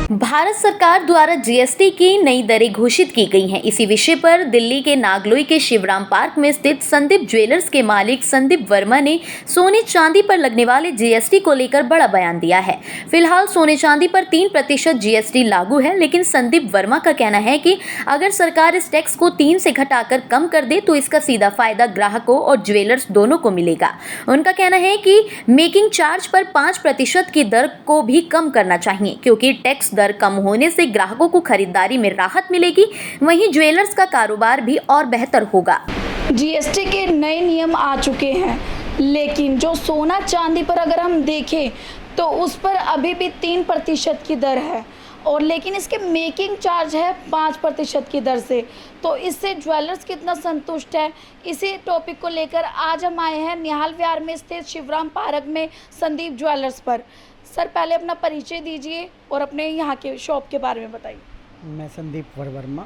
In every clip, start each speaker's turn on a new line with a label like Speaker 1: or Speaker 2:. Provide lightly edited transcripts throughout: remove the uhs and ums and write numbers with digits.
Speaker 1: भारत सरकार द्वारा जीएसटी की नई दरें घोषित की गई हैं। इसी विषय पर दिल्ली के नागलोई के शिवराम पार्क में स्थित संदीप ज्वेलर्स के मालिक संदीप वर्मा ने सोने चांदी पर लगने वाले जीएसटी को लेकर बड़ा बयान दिया है। फिलहाल सोने चांदी पर 3% जीएसटी लागू है, लेकिन संदीप वर्मा का कहना है कि अगर सरकार इस टैक्स को 3 से घटाकर कम कर दे तो इसका सीधा फायदा ग्राहकों और ज्वेलर्स दोनों को मिलेगा। उनका कहना है कि मेकिंग चार्ज पर 5% की दर को भी कम करना चाहिए, क्योंकि टैक्स दर कम होने से ग्राहकों को खरीदारी में राहत मिलेगी, वहीं ज्वेलर्स का कारोबार भी और बेहतर होगा।
Speaker 2: जीएसटी के नए नियम आ चुके हैं, लेकिन जो सोना चांदी पर अगर हम देखें तो उस पर अभी भी 3% की दर है, और लेकिन इसके मेकिंग चार्ज है 5% की दर से। तो इससे ज्वेलर्स कितना संतुष्ट है, इसी टॉपिक को लेकर आज हम आए हैं निहाल विहार में स्थित शिवराम पार्क में संदीप ज्वेलर्स पर। सर, पहले अपना परिचय दीजिए और अपने यहाँ के शॉप के बारे में बताइए।
Speaker 3: मैं संदीप वर्मा,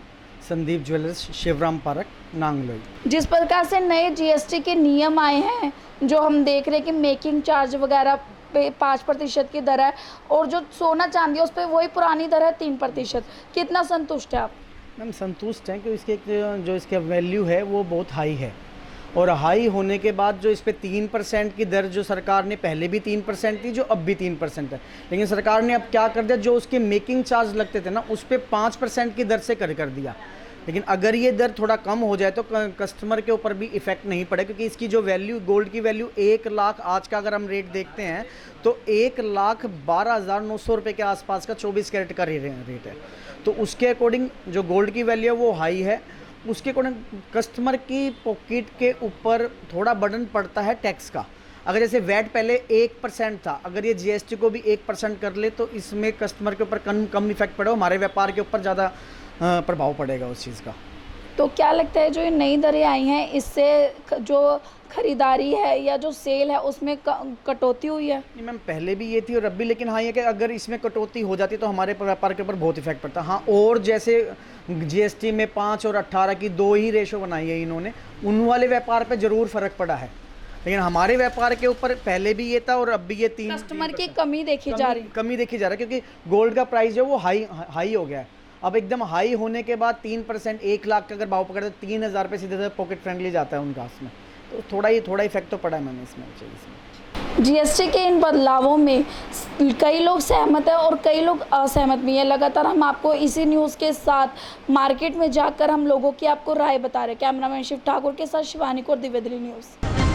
Speaker 3: संदीप ज्वेलर्स, शिवराम पार्क, नांगलोई।
Speaker 2: जिस प्रकार से नए जीएसटी के नियम आए हैं, जो हम देख रहे हैं कि मेकिंग चार्ज वगैरह पे 5% की दर है, और जो सोना चांदी है उस पर वही पुरानी दर है 3%। कितना संतुष्ट है आप?
Speaker 3: मैम, संतुष्ट हैं कि इसके जो इसका वैल्यू है वो बहुत हाई है, और हाई होने के बाद जो इस पर 3% की दर, जो सरकार ने पहले भी 3% थी, जो अब भी 3% है, लेकिन सरकार ने अब क्या कर दिया, जो उसके मेकिंग चार्ज लगते थे ना, उस पर 5% की दर से कर दिया। लेकिन अगर ये दर थोड़ा कम हो जाए तो कस्टमर के ऊपर भी इफेक्ट नहीं पड़े, क्योंकि इसकी जो वैल्यू, गोल्ड की वैल्यू 1 लाख, आज का अगर हम रेट देखते हैं तो 1,12,900 रुपये के आसपास का 24 कैरेट का रेट है। तो उसके अकॉर्डिंग जो गोल्ड की वैल्यू है वो हाई है, उसके अकॉर्डिंग कस्टमर की पॉकेट के ऊपर थोड़ा बर्डन पड़ता है टैक्स का। अगर जैसे वैट पहले 1% था, अगर ये जीएसटी को भी 1% कर ले तो इसमें कस्टमर के ऊपर कम इफेक्ट पड़ेगा, हमारे व्यापार के ऊपर ज़्यादा प्रभाव पड़ेगा उस चीज़ का।
Speaker 2: तो क्या लगता है जो ये नई दरें आई हैं, इससे जो खरीदारी है या जो सेल है उसमें कटौती हुई है?
Speaker 3: नहीं मैम, पहले भी ये थी और अब भी, लेकिन हाँ ये कि अगर इसमें कटौती हो जाती तो हमारे व्यापार के ऊपर बहुत इफेक्ट पड़ता। हाँ, और जैसे जीएसटी में 5 और 18 की 2 ही रेशो बनाई है इन्होंने, उन वाले व्यापार पे ज़रूर फ़र्क पड़ा है, लेकिन हमारे व्यापार के ऊपर पहले भी ये था और अब भी ये 3।
Speaker 2: कस्टमर की कमी देखी जा रही है,
Speaker 3: क्योंकि गोल्ड का प्राइस जो वो हाई हो गया है। अब एकदम हाई होने के बाद 3%, 1 लाख का अगर भाव पकड़े तो 3,000 रुपये सीधे पॉकेट फ्रेंडली जाता है उनका उसमें, तो थोड़ा इफेक्ट तो पड़ा है मैंने इसमें।
Speaker 2: जीएसटी के इन बदलावों में कई लोग सहमत हैं और कई लोग असहमत भी हैं। लगातार हम आपको इसी न्यूज़ के साथ मार्केट में जाकर हम लोगों की आपको राय बता रहे हैं। कैमरामैन शिव ठाकुर के साथ शिवानी को, दिव्य दिल्ली न्यूज़।